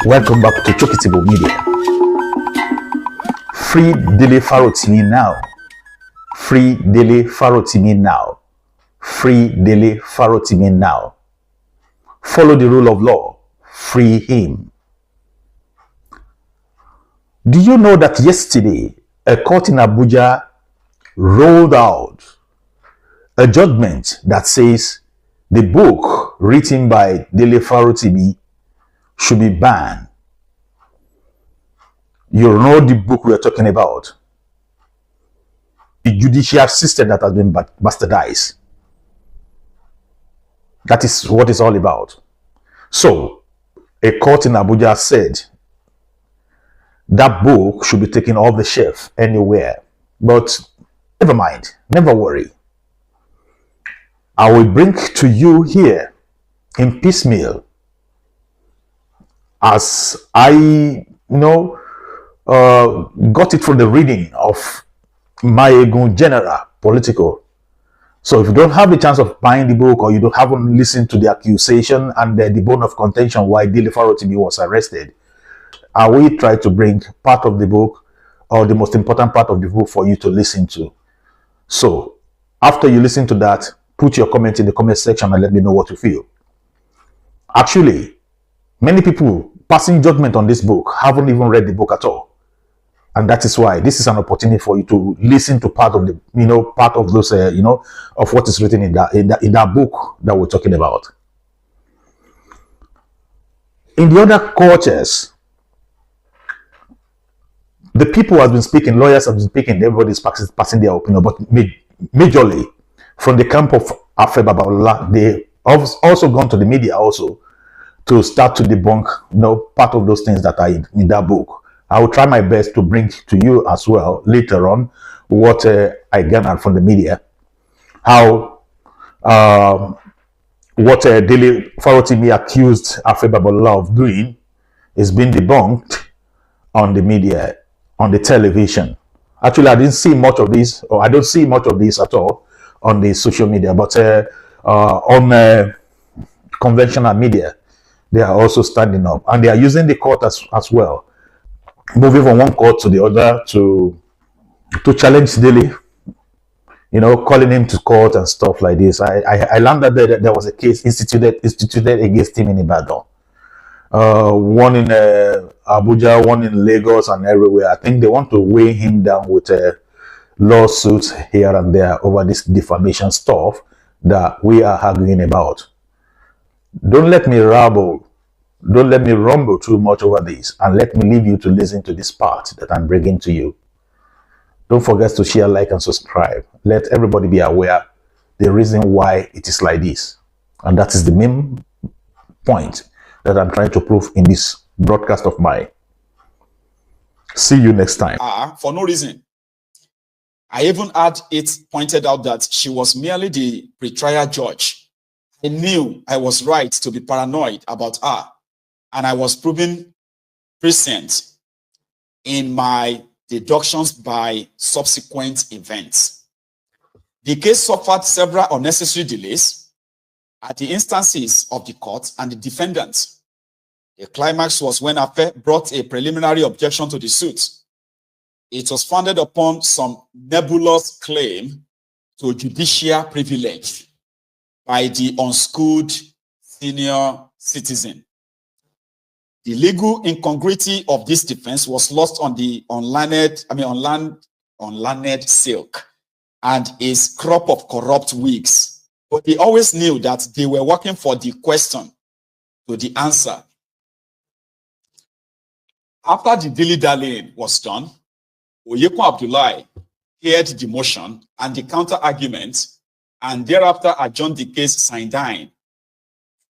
Welcome back to Chokitibo Media. Free Dele Farotimi now. Free Dele Farotimi now. Free Dele Farotimi now. Follow the rule of law. Free him. Do you know that yesterday a court in Abuja rolled out a judgment that says the book written by Dele Farotimi should be banned? You know the book we are talking about. The judicial system that has been bastardized. That is what it's all about. So, a court in Abuja said that book should be taken off the shelf anywhere. But never mind, never worry. I will bring to you here in piecemeal, as I got it from the reading of MAYEGUN General Political. So if you don't have the chance of buying the book, or you haven't listened to the accusation and the bone of contention why Dele Farotimi was arrested, I will try to bring part of the book, or the most important part of the book, for you to listen to. So after you listen to that, put your comment in the comment section and let me know what you feel. Actually, many people passing judgment on this book haven't even read the book at all. And that is why this is an opportunity for you to listen to part of the, part of those, of what is written in that book that we're talking about. In the other cultures, the people have been speaking, lawyers have been speaking, everybody's passing their opinion, but majorly from the camp of Afe Babalola, they have also gone to the media also to start to debunk, part of those things that are in that book. I will try my best to bring to you as well later on what I gathered from the media, how what Dele Farotimi accused Afe Babalola of doing is being debunked on the media, on the television. Actually, I didn't see much of this, or I don't see much of this at all on the social media, but on conventional media, they are also standing up, and they are using the court as well, moving from one court to the other to challenge Dele, calling him to court and stuff like this. I learned that there was a case instituted against him in Ibadan, one in Abuja, one in Lagos, and everywhere. I think they want to weigh him down with lawsuits here and there over this defamation stuff that we are arguing about. Don't let me ramble. Don't let me rumble too much over this, and let me leave you to listen to this part that I'm bringing to you. Don't forget to share, like, and subscribe. Let everybody be aware the reason why it is like this. And that is the main point that I'm trying to prove in this broadcast of mine. See you next time. For no reason. I even had it pointed out that she was merely the pretrial judge. I knew I was right to be paranoid about her, and I was proven prescient in my deductions by subsequent events. The case suffered several unnecessary delays at the instances of the court and the defendants. The climax was when Afe brought a preliminary objection to the suit. It was founded upon some nebulous claim to judicial privilege by the unschooled senior citizen. The legal incongruity of this defense was lost on the unlearned silk and his crop of corrupt wigs. But they always knew that they were working for the question to the answer. After the dilly-dallying was done, Oyekun Abdullahi heard the motion and the counter-arguments, and thereafter adjourned the case sine die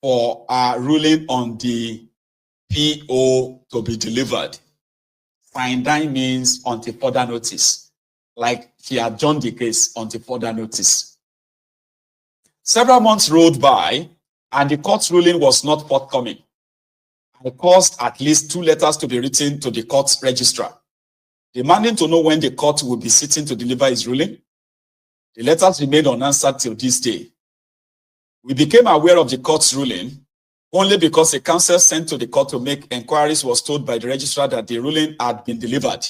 for a ruling on the PO to be delivered. Sine die means until further notice, like he adjourned the case until further notice. Several months rolled by, and the court's ruling was not forthcoming. I caused at least 2 letters to be written to the court's registrar, demanding to know when the court would be sitting to deliver his ruling. The letters remained unanswered till this day. We became aware of the court's ruling only because a counsel sent to the court to make inquiries was told by the registrar that the ruling had been delivered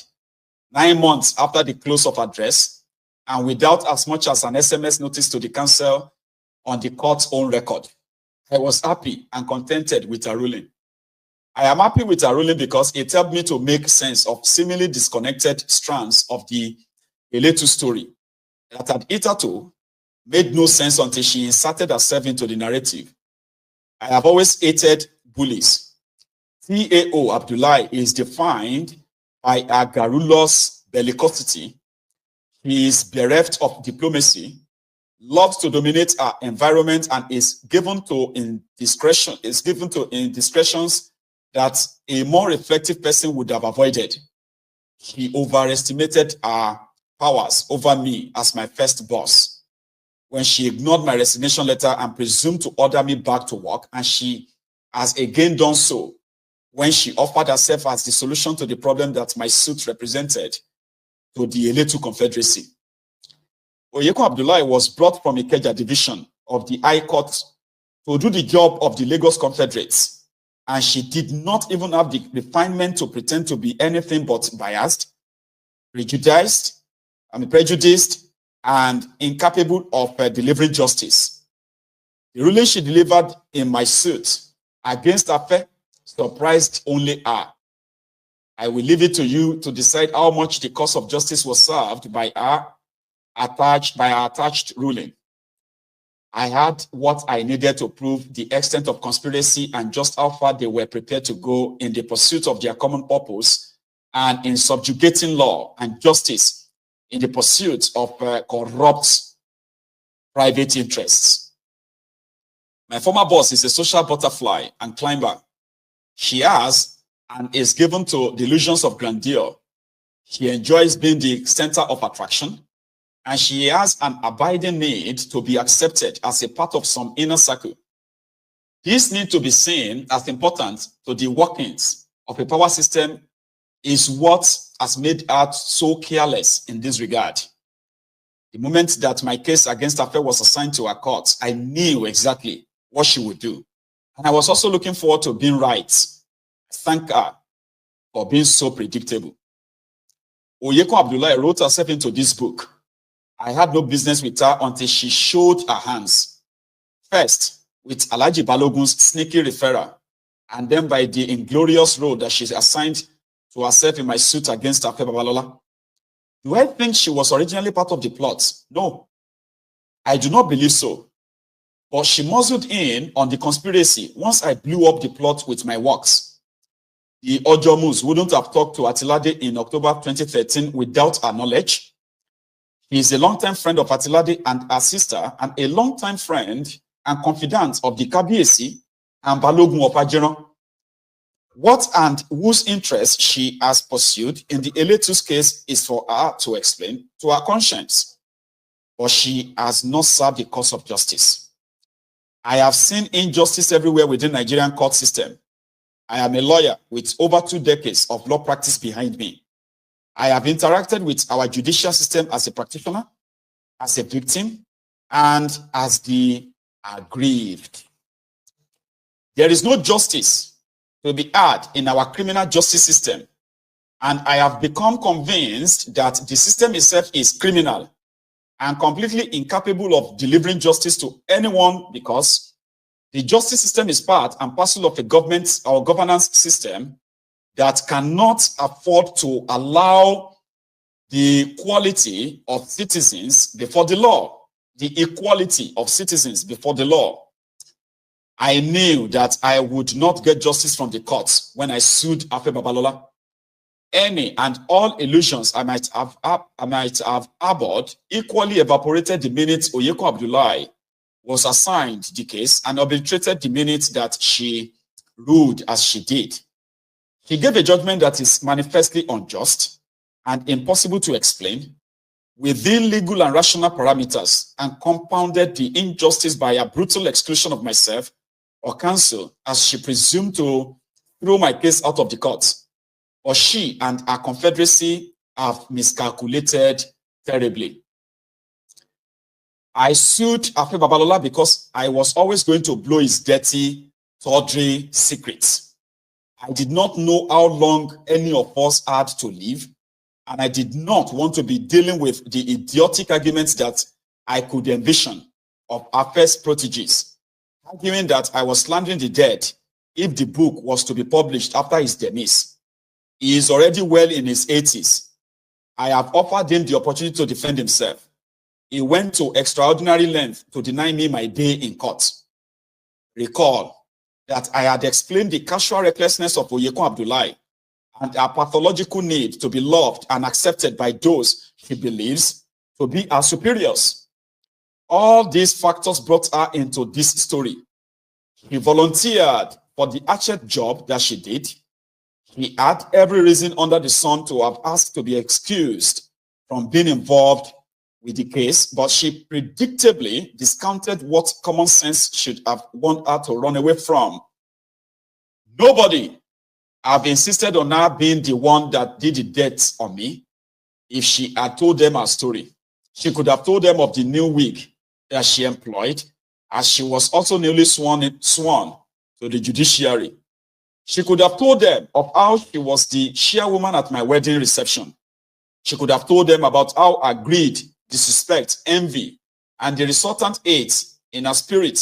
9 months after the close of address and without as much as an SMS notice to the counsel on the court's own record. I was happy and contented with her ruling. I am happy with her ruling because it helped me to make sense of seemingly disconnected strands of the Eletu story that had hitherto made no sense until she inserted herself into the narrative. I have always hated bullies. T.A.O. Abdullahi is defined by her garrulous bellicosity. He is bereft of diplomacy, loves to dominate her environment, and is given to indiscretions that a more reflective person would have avoided. He overestimated her powers over me as my first boss when she ignored my resignation letter and presumed to order me back to work, and she has again done so when she offered herself as the solution to the problem that my suit represented to the Eletu Confederacy. Oyeko Abdullahi was brought from Ikeja division of the High Court to do the job of the Lagos Confederates, and she did not even have the refinement to pretend to be anything but biased, prejudiced, and incapable of delivering justice. The ruling she delivered in my suit against Afe surprised only her. I will leave it to you to decide how much the cause of justice was served by her attached ruling. I had what I needed to prove the extent of conspiracy and just how far they were prepared to go in the pursuit of their common purpose and in subjugating law and justice in the pursuit of corrupt private interests. My former boss is a social butterfly and climber. She has and is given to delusions of grandeur. She enjoys being the center of attraction, and she has an abiding need to be accepted as a part of some inner circle. This need to be seen as important to the workings of a power system is what has made her so careless in this regard. The moment that my case against Afe was assigned to her court, I knew exactly what she would do. And I was also looking forward to being right. Thank her for being so predictable. Oyeko Abdullahi wrote herself into this book. I had no business with her until she showed her hands. First, with Alhaji Balogun's sneaky referral, and then by the inglorious role that she assigned to herself in my suit against Afe Babalola. Do I think she was originally part of the plot? No, I do not believe so. But she muscled in on the conspiracy once I blew up the plot with my works. The Ojomus wouldn't have talked to Atilade in October 2013 without her knowledge. He is a longtime friend of Atilade and her sister, and a longtime friend and confidant of the Kabiesi and Balogun Opajero. What and whose interest she has pursued in the Eletu's case is for her to explain to her conscience. But she has not served the cause of justice. I have seen injustice everywhere within the Nigerian court system. I am a lawyer with over 2 decades of law practice behind me. I have interacted with our judicial system as a practitioner, as a victim, and as the aggrieved. There is no justice to be had in our criminal justice system, and I have become convinced that the system itself is criminal and completely incapable of delivering justice to anyone because the justice system is part and parcel of a government or governance system that cannot afford to allow the equality of citizens before the law. The equality of citizens before the law. I knew that I would not get justice from the courts when I sued Afe Babalola. Any and all illusions I might have harbored equally evaporated the minute Oyeko Abdullahi was assigned the case and obliterated the minute that she ruled as she did. She gave a judgment that is manifestly unjust and impossible to explain within legal and rational parameters, and compounded the injustice by a brutal exclusion of myself or counsel as she presumed to throw my case out of the court. But she and her confederacy have miscalculated terribly. I sued Afe Babalola because I was always going to blow his dirty tawdry secrets. I did not know how long any of us had to live, and I did not want to be dealing with the idiotic arguments that I could envision of Afe's proteges, arguing that I was slandering the dead if the book was to be published after his demise. He is already well in his 80s. I have offered him the opportunity to defend himself. He went to extraordinary length to deny me my day in court. Recall that I had explained the casual recklessness of Oyekun Abdullahi and her pathological need to be loved and accepted by those she believes to be her superiors. All these factors brought her into this story. She volunteered for the hatchet job that she did. He had every reason under the sun to have asked to be excused from being involved with the case, but she predictably discounted what common sense should have wanted her to run away from. Nobody have insisted on her being the one that did the death on me. If she had told them her story, she could have told them of the new wig that she employed, as she was also newly sworn to the judiciary. She could have told them of how she was the chairwoman at my wedding reception. She could have told them about how her greed, disrespect, envy, and the resultant hate in her spirit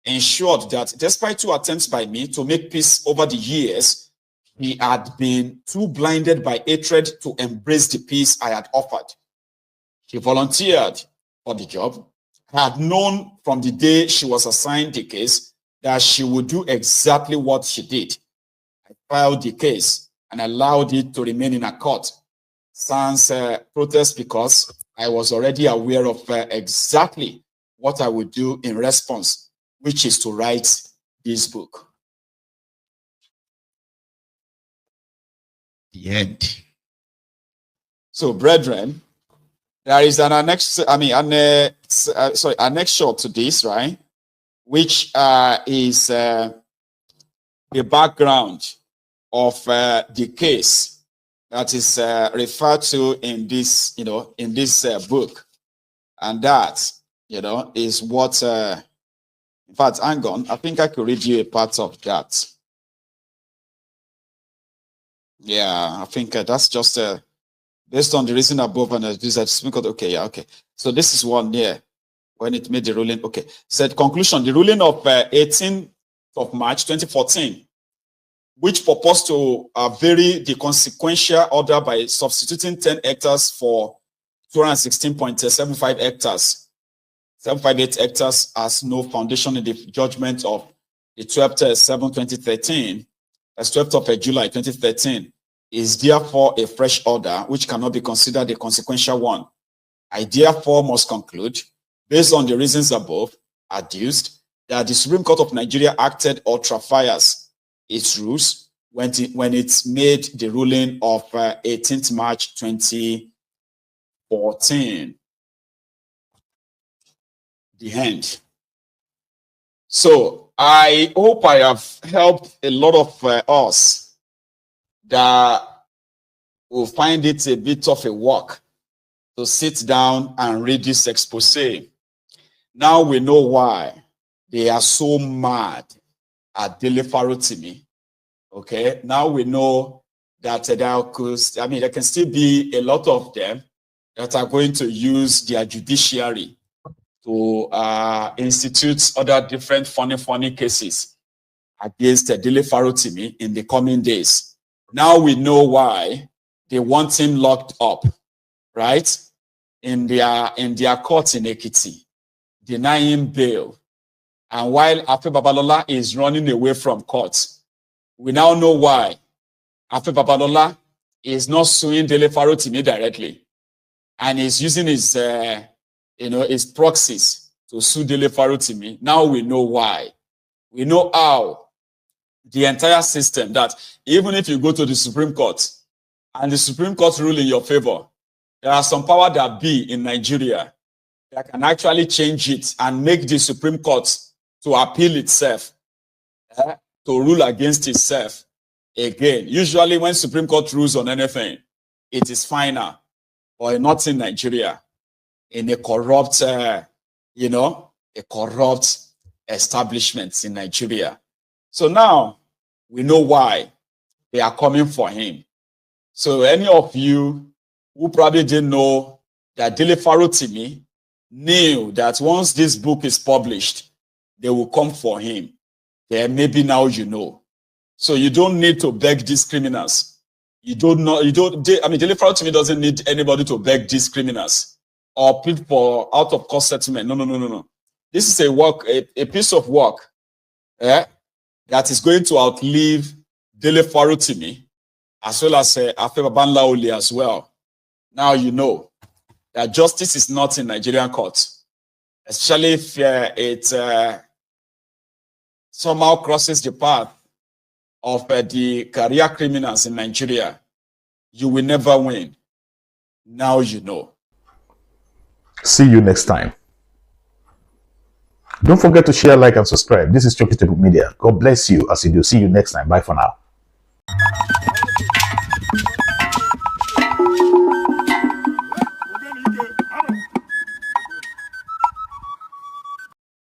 ensured that despite 2 attempts by me to make peace over the years, he had been too blinded by hatred to embrace the peace I had offered. She volunteered for the job. I had known from the day she was assigned the case that she would do exactly what she did. I filed the case and allowed it to remain in a court sans protest because I was already aware of exactly what I would do in response, which is to write this book. The end. So, brethren, there is an annex, annexure to this, right? Which is the background of the case that is referred to in this, in this book, and that, is what. In fact, hang on, I think I could read you a part of that. Yeah, I think that's just based on the reason above and this. Okay, yeah, okay. So this is one here when it made the ruling. Okay, said conclusion: the ruling of 18th of March 2014, which proposed to vary the consequential order by substituting 10 hectares for 216.75 hectares. 758 hectares has no foundation in the judgment of the 12/7/2013, as 12th of July 2013, is therefore a fresh order which cannot be considered a consequential one. I therefore must conclude, based on the reasons above adduced, that the Supreme Court of Nigeria acted ultra vires its rules when it made the ruling of 18th March 2014. The end. So I hope I have helped a lot of us that will find it a bit of a work to sit down and read this expose. Now we know why they are so mad at Dele Farotimi. Okay, now we know that there can still be a lot of them that are going to use their judiciary to institute other different funny cases against Dele Farotimi in the coming days. Now we know why they want him locked up, right? In their court in Ekiti, denying bail. And while Afe Babalola is running away from court, we now know why Afe Babalola is not suing Dele Farotimi directly, and is using his his proxies to sue Dele Farotimi. Now we know why. We know how the entire system, that even if you go to the Supreme Court and the Supreme Court rule in your favor, there are some power that be in Nigeria that can actually change it and make the Supreme Court to appeal itself, to rule against itself again. Usually when Supreme Court rules on anything, it is final, or not in Nigeria, in a corrupt, a corrupt establishment in Nigeria. So now we know why they are coming for him. So any of you who probably didn't know that Dele Farotimi knew that once this book is published, they will come for him. Then maybe now you know. So you don't need to beg these criminals. I mean, Dele Farotimi doesn't need anybody to beg these criminals or plead for out of court settlement. No. This is a piece of work that is going to outlive Dele Farotimi as well as Afe Babalaole as well. Now you know that justice is not in Nigerian courts, especially if it somehow crosses the path of the career criminals in Nigeria. You will never win. Now you know. See you next time. Don't forget to share, like, and subscribe. This is Chokitable Media. God bless you as you do. See you next time. Bye for now.